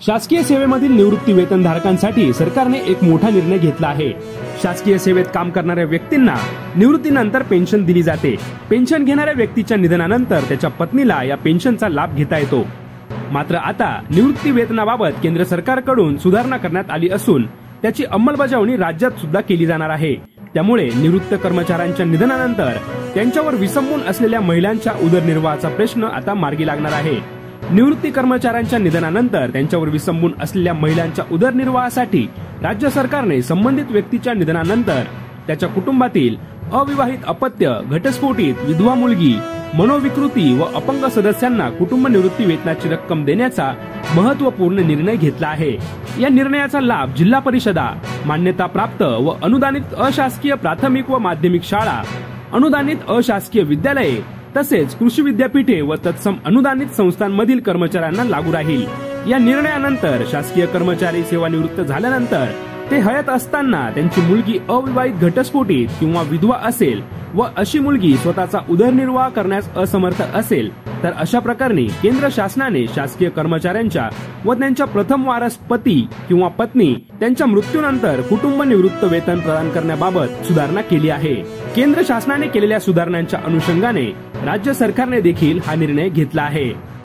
शासकीय सेवेमधील निवृत्ती वेतनधारकांसाठी सरकारने एक मोठा निर्णय घेतला आहे। शासकीय सेवेत काम करणाऱ्या व्यक्तींना निवृत्तीनंतर पेन्शन दिली जाते। पेन्शन घेणाऱ्या व्यक्तीच्या निधनानंतर त्याच्या पत्नीला या पेन्शनचा लाभ घेता येतो। मात्र आता निवृत्ती वेतनाबाबत केंद्र सरकारकडून सुधारणा करण्यात आली असून त्याची अंमलबजावणी राज्यात सुद्धा केली जाणार आहे। त्यामुळे निवृत्त कर्मचाऱ्यांच्या निधनानंतर त्यांच्यावर विसंबून असलेल्या महिलांच्या उदरनिर्वाहाचा प्रश्न आता मार्गी लागणार आहे। निवृत्ती कर्मचाऱ्यांच्या निधनानंतर त्यांच्यावर विसंबून असलेल्या महिलांच्या उदरनिर्वाहासाठी राज्य सरकारने संबंधित व्यक्तीच्या निधनानंतर त्याच्या कुटुंबातील अविवाहित अपत्य, घटस्फोटित विधवा मुलगी, मनोविकृती व अपंग सदस्यांना कुटुंब निवृत्ती वेतनाची रक्कम देण्याचा महत्त्वपूर्ण निर्णय घेतला आहे। या निर्णयाचा लाभ जिल्हा परिषदा, मान्यताप्राप्त व अनुदानित अशासकीय प्राथमिक व माध्यमिक शाळा, अनुदानित अशासकीय विद्यालये तसेच कृषी विद्यापीठे व तत्सम अनुदानित संस्थांमधील कर्मचाऱ्यांना लागू राहील। या निर्णयानंतर शासकीय कर्मचारी सेवानिवृत्त झाल्यानंतर ते हयात असताना त्यांची मुलगी अविवाहित, घटस्फोटित किंवा विधवा असेल व अशी मुलगी स्वतःचा उदरनिर्वाह करण्यास असमर्थ असेल तर अशा प्रकरणी केंद्र शासनाने शासकीय कर्मचाऱ्यांच्या व त्यांच्या प्रथम वारस पती किंवा पत्नी त्यांच्या मृत्यूनंतर कुटुंब निवृत्त वेतन प्रदान करण्याबाबत सुधारणा केली आहे। केंद्र शासनाने केलेल्या सुधारणांच्या अनुषंगाने राज्य सरकारने देखील हा निर्णय घेतला आहे।